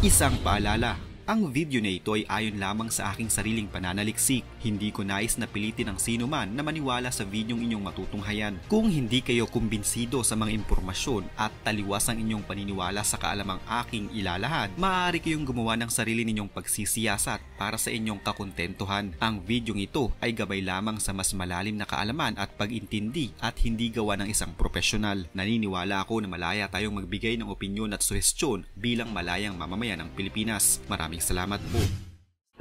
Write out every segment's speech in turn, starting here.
Isang paalala, ang video na ito ay ayon lamang sa aking sariling pananaliksik. Hindi ko nais na pilitin ang sino man na maniwala sa videong inyong matutunghayan. Kung hindi kayo kumbinsido sa mga impormasyon at taliwas ang inyong paniniwala sa kaalamang aking ilalahad, maaari kayong gumawa ng sarili ninyong pagsisiyasat para sa inyong kakontentuhan. Ang videong ito ay gabay lamang sa mas malalim na kaalaman at pag-intindi at hindi gawa ng isang profesional. Naniniwala ako na malaya tayong magbigay ng opinyon at suhestyon bilang malayang mamamayan ng Pilipinas. Maraming salamat po.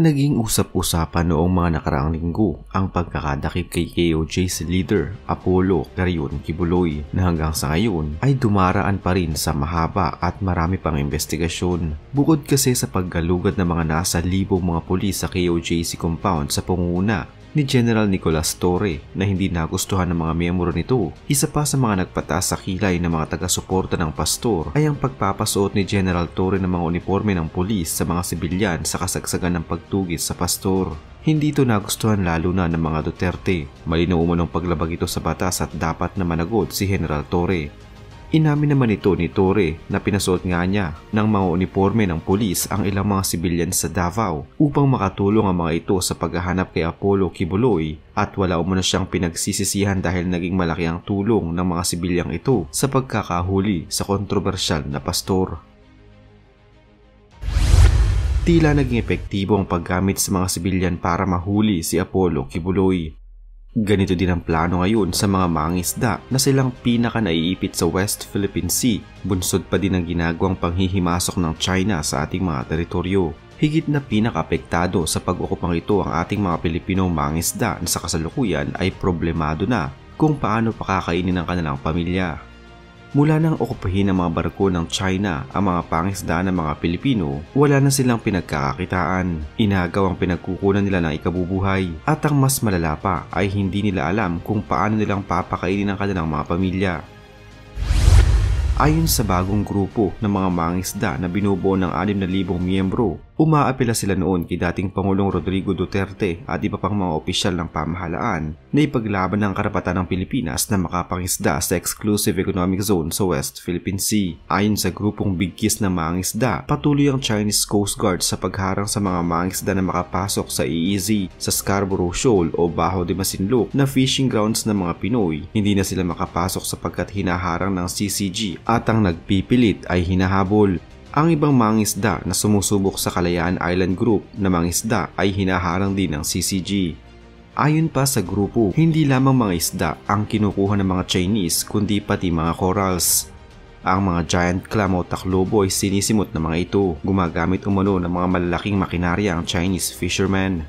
Naging usap-usapan noong mga nakaraang linggo ang pagkakadakip kay KOJC leader Apollo Garion Kibuloy na hanggang sa ngayon ay dumaraan pa rin sa mahaba at marami pang investigasyon. Bukod kasi sa paggalugad ng mga nasa libong mga pulis sa KOJC compound sa pangunguna ni General Nicolas Torre na hindi nagustuhan ng mga miyembro nito. Isa pa sa mga nagpataas sa kilay ng mga taga-suporta ng pastor ay ang pagpapasuot ni General Torre ng mga uniforme ng pulis sa mga sibilyan sa kasagsagan ng pagtugis sa pastor. Hindi ito nagustuhan lalo na ng mga Duterte. Malinaw umanong paglabag ito sa batas at dapat na managot si General Torre. Inamin naman ito ni Torre na pinasuot nga niya ng mga uniforme ng pulis ang ilang mga sibilyan sa Davao upang makatulong ang mga ito sa paghahanap kay Apollo Kibuloy at wala umano siyang pinagsisisihan dahil naging malaki ang tulong ng mga sibilyang ito sa pagkakahuli sa kontrobersyal na pastor. Tila naging epektibo ang paggamit sa mga sibilyan para mahuli si Apollo Kibuloy. Ganito din ang plano ngayon sa mga mangingisda na silang pinaka naiipit sa West Philippine Sea. Bunsod pa din ang ginagawang panghihimasok ng China sa ating mga teritoryo. Higit na pinaka-apektado sa pag-ukupang ito ang ating mga Pilipinong mangingisda na sa kasalukuyan ay problemado na kung paano pakakainin ang kanilang pamilya. Mula nang okupahin ng mga barko ng China ang mga pangisda ng mga Pilipino, wala na silang pinagkakakitaan. Inagaw ang pinagkukunan nila ng ikabubuhay at ang mas malala pa ay hindi nila alam kung paano nilang papakainin ang kanilang mga pamilya. Ayon sa bagong grupo ng mga mangingisda na binubuo ng 6,000 miyembro, umaapela sila noon kay dating Pangulong Rodrigo Duterte at iba pang mga opisyal ng pamahalaan na ipaglaban ng karapatan ng Pilipinas na makapangisda sa Exclusive Economic Zone sa West Philippine Sea. Ayon sa grupong bigkis ng mangingisda, patuloy ang Chinese Coast Guard sa pagharang sa mga mangingisda na makapasok sa EEZ sa Scarborough Shoal o Bajo de Masinloc na fishing grounds ng mga Pinoy. Hindi na sila makapasok sapagkat hinaharang ng CCG at ang nagpipilit ay hinahabol. Ang ibang mangingisda na sumusubok sa Kalayaan Island Group na mangingisda ay hinaharang din ng CCG. Ayon pa sa grupo, hindi lamang mga isda ang kinukuha ng mga Chinese kundi pati mga corals. Ang mga giant clam o taklobo ay sinisimot ng mga ito. Gumagamit umano ng mga malalaking makinarya ang Chinese fishermen.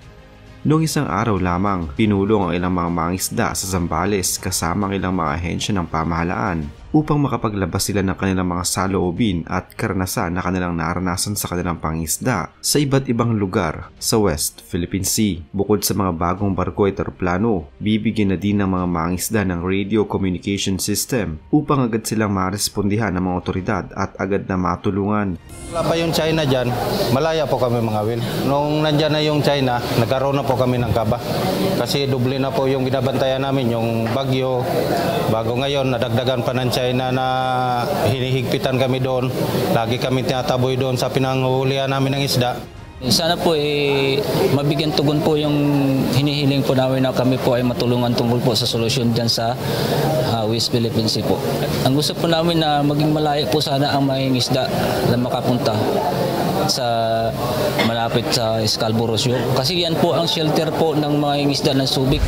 Noong isang araw lamang, pinulong ang ilang mga mangingisda sa Zambales kasama ang ilang mga ahensya ng pamahalaan upang makapaglabas sila ng kanilang mga saloobin at karanasan na kanilang naranasan sa kanilang pangisda sa iba't ibang lugar sa West Philippine Sea. Bukod sa mga bagong barko at eroplano, bibigyan na din ng mga mangisda ng radio communication system upang agad silang marespondihan ng mga otoridad at agad na matulungan. Wala pa yung China dyan, malaya po kami mga Will. Nung nandyan na yung China, nagkaroon na po kami ng kaba. Kasi doble na po yung binabantayan namin, yung bagyo. Bago ngayon, nadagdagan pa ng China na hinihigpitan kami doon. Lagi kami tinataboy doon sa pinanghuhulihan namin ng isda. Sana po mabigyan tugon po yung hinihiling po namin na kami po ay matulungan tungkol po sa solusyon dyan sa West Philippine Sea po. Ang gusto po namin na maging malayo po sana ang mangingisda na makapunta sa malapit sa Scarborough Shoal. Kasi yan po ang shelter po ng mangingisda ng Subic.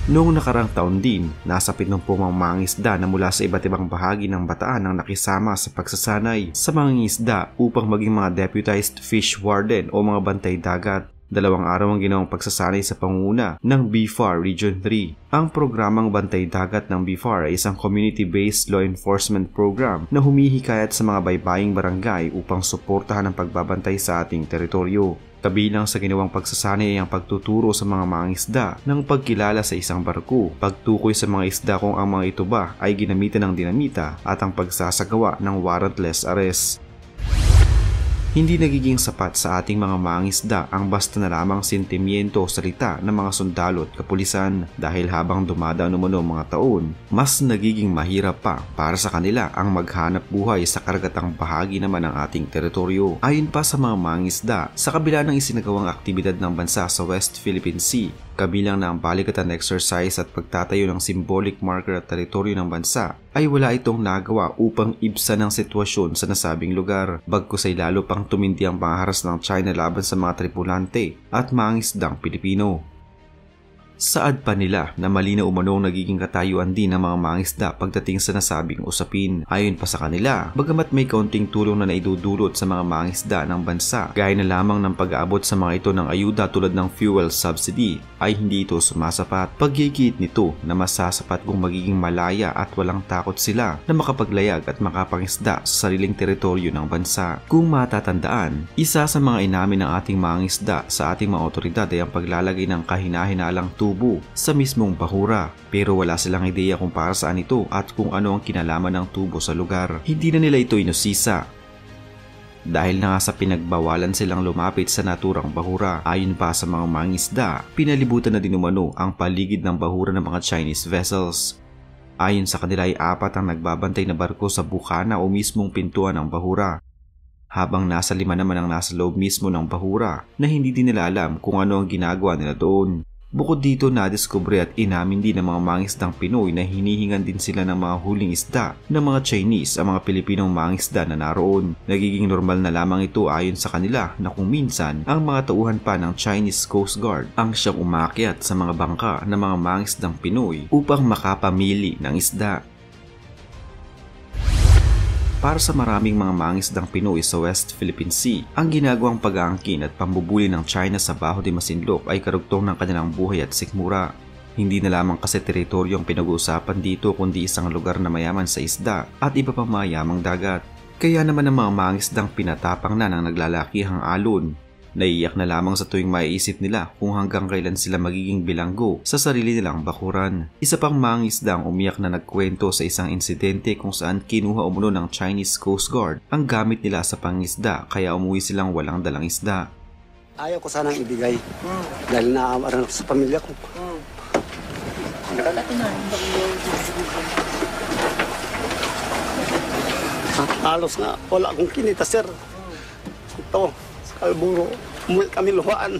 Noong nakarang taon din, nasa 70 mangingisda na mula sa iba't ibang bahagi ng Bataan ang nakisama sa pagsasanay sa mangingisda upang maging mga deputized fish warden o mga bantay dagat. 2 araw ang ginawang pagsasanay sa pangunguna ng BFAR Region 3. Ang programang Bantay Dagat ng BFAR ay isang community-based law enforcement program na humihikayat sa mga baybaying barangay upang suportahan ang pagbabantay sa ating teritoryo. Kabilang sa ginawang pagsasanay ay ang pagtuturo sa mga mangingisda ng pagkilala sa isang barko, pagtukoy sa mga isda kung ang mga ito ba ay ginamitan ng dinamita at ang pagsasagawa ng warrantless arrest. Hindi nagiging sapat sa ating mga mangingisda ang basta na lamang sentimiento o salita ng mga sundalo at kapulisan dahil habang dumadaan umano mga taon, mas nagiging mahirap pa para sa kanila ang maghanap buhay sa karagatang bahagi naman ng ating teritoryo. Ayon pa sa mga mangingisda, sa kabila ng isinagawang aktibidad ng bansa sa West Philippine Sea, kabilang na ang balikatan exercise at pagtatayo ng symbolic marker at teritoryo ng bansa, ay wala itong nagawa upang ibsan ang sitwasyon sa nasabing lugar, bagkus ay lalo pang tumindi ang pangaharas ng China laban sa mga tripulante at mangingisdang Pilipino. Saad pa nila na mali na umanong nagiging katayuan din ng mga mangingisda pagdating sa nasabing usapin. Ayon pa sa kanila, bagamat may kaunting tulong na naidudulot sa mga mangingisda ng bansa, gaya na lamang ng pag-aabot sa mga ito ng ayuda tulad ng fuel subsidy, ay hindi ito sumasapat. Paggigit nito na masasapat kung magiging malaya at walang takot sila na makapaglayag at makapangisda sa sariling teritoryo ng bansa. Kung matatandaan, isa sa mga inamin ng ating mangingisda sa ating mga otoridad ay ang paglalagay ng kahinahinalang tubo sa mismong bahura, pero wala silang ideya kung para saan ito at kung ano ang kinalaman ng tubo sa lugar. Hindi na nila ito inusisa dahil na nga sa pinagbawalan silang lumapit sa naturang bahura. Ayon pa sa mga mangingisda, pinalibutan na din umano ang paligid ng bahura ng mga Chinese vessels. Ayon sa kanila ay 4 ang nagbabantay na barko sa bukana o mismong pintuan ng bahura, habang nasa 5 naman ang nasa loob mismo ng bahura na hindi din nila alam kung ano ang ginagawa nila doon. Bukod dito, nadiskubre at inamin din ng mga mangingisdang Pinoy na hinihingan din sila ng mga huling isda ng mga Chinese ang mga Pilipinong mangingisda na naroon. Nagiging normal na lamang ito ayon sa kanila na kung minsan ang mga tauhan pa ng Chinese Coast Guard ang siyang umakyat sa mga bangka ng mga mangingisdang Pinoy upang makapamili ng isda. Para sa maraming mga mangingisdang Pinoy sa West Philippine Sea, ang ginagawang pag-aangkin at pambubuli ng China sa Baho de Masinloc ay karugtong ng kanilang buhay at sikmura. Hindi na lamang kasi teritoryo ang pinag-uusapan dito kundi isang lugar na mayaman sa isda at iba pang mayamang dagat. Kaya naman ang mga mangingisdang pinatapang na ng naglalakihang alon. Naiiyak na lamang sa tuwing maiisip nila kung hanggang kailan sila magiging bilanggo sa sarili nilang bakuran. Isa pang mangingisda ang umiyak na nagkwento sa isang insidente kung saan kinuha umuno ng Chinese Coast Guard ang gamit nila sa pangisda kaya umuwi silang walang dalang isda. Ayaw ko sanang ibigay dahil naaawa rin ako sa pamilya ko. Halos nga wala akong kinita, sir. Ito. Kalburo, umuwi kami luhaan.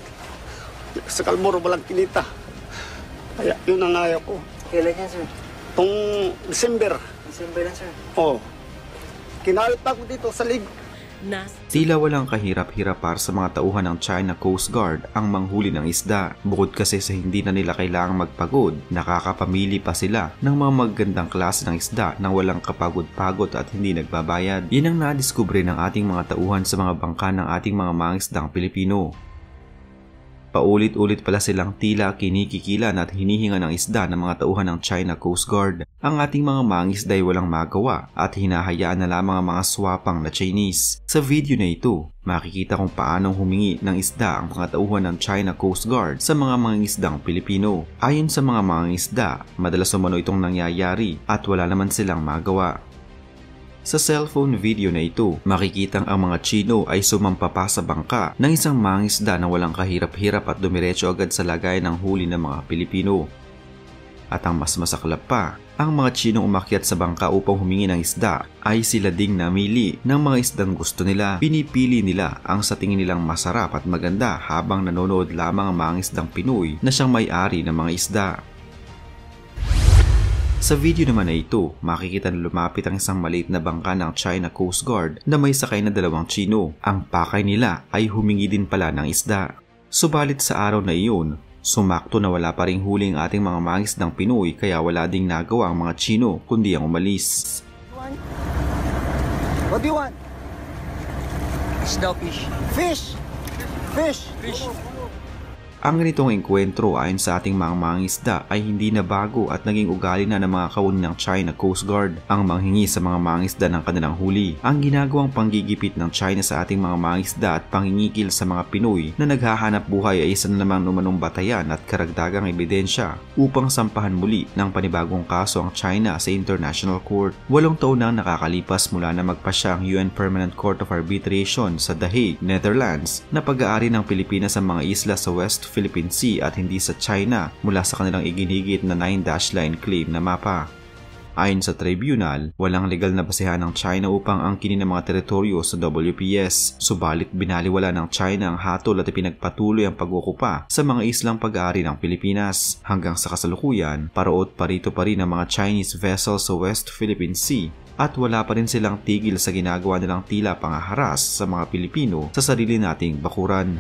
Sa Kalburo walang kinita. Kaya yun ang ayaw ko. Kailan yan, sir? Itong December. December lang, sir. Oo. Kinawit pa ako dito sa lig. Tila walang kahirap-hirap para sa mga tauhan ng China Coast Guard ang manghuli ng isda. Bukod kasi sa hindi na nila kailangang magpagod, nakakapamili pa sila ng mga magandang klase ng isda nang walang kapagod-pagod at hindi nagbabayad. Yan ang nadiskubre ng ating mga tauhan sa mga bangka ng ating mga mangingisdang Pilipino. Paulit-ulit pala silang tila kinikikilan at hinihinga ng isda ng mga tauhan ng China Coast Guard. Ang ating mga mangingisda ay walang magawa at hinahayaan na lamang ang mga swapang na Chinese. Sa video na ito, makikita kung paanong humingi ng isda ang mga tauhan ng China Coast Guard sa mga mangingisdang Pilipino. Ayon sa mga mangingisda, madalas umano itong nangyayari at wala naman silang magawa. Sa cellphone video na ito, makikitang ang mga Chino ay sumampa pa sa bangka ng isang mangingisda na walang kahirap-hirap at dumiretso agad sa lagayan ng huli ng mga Pilipino. At ang mas masaklap pa, ang mga Chinong umakyat sa bangka upang humingi ng isda ay sila ding namili ng mga isdang gusto nila. Pinipili nila ang sa tingin nilang masarap at maganda habang nanonood lamang ang mangingisdang Pinoy na siyang may-ari ng mga isda. Sa video naman na ito, makikita na lumapit ang isang maliit na bangka ng China Coast Guard na may sakay na 2 Chino. Ang pakay nila ay humingi din pala ng isda. Subalit sa araw na iyon, sumakto na wala pa ring huli ang ating mga mangingisdang Pinoy kaya wala ding nagawa ang mga Chino kundi ang umalis. What do you want? Isda, fish. Fish! Fish! Fish. Ang ganitong engkwentro ayon sa ating mga mangingisda ay hindi na bago at naging ugali na ng mga kawani ng China Coast Guard ang manghingi sa mga mangingisda ng kanilang huli. Ang ginagawang panggigipit ng China sa ating mga mangingisda at pangingikil sa mga Pinoy na naghahanap buhay ay isa na namang umanong batayan at karagdagang ebidensya upang sampahan muli ng panibagong kaso ang China sa International Court. 8 taon nang nakakalipas mula na magpasya ang UN Permanent Court of Arbitration sa The Hague, Netherlands na pag-aari ng Pilipinas sa mga isla sa West Philippine Sea at hindi sa China mula sa kanilang iginigit na 9-line claim na mapa. Ayon sa tribunal, walang legal na basehan ng China upang angkinin ang mga teritoryo sa WPS, subalit binaliwala ng China ang hatol at ipinagpatuloy ang pag-okupa sa mga islang pag-aari ng Pilipinas. Hanggang sa kasalukuyan, paraot parito pa rin ang mga Chinese vessels sa West Philippine Sea at wala pa rin silang tigil sa ginagawa nilang tila pangaharas sa mga Pilipino sa sarili nating bakuran.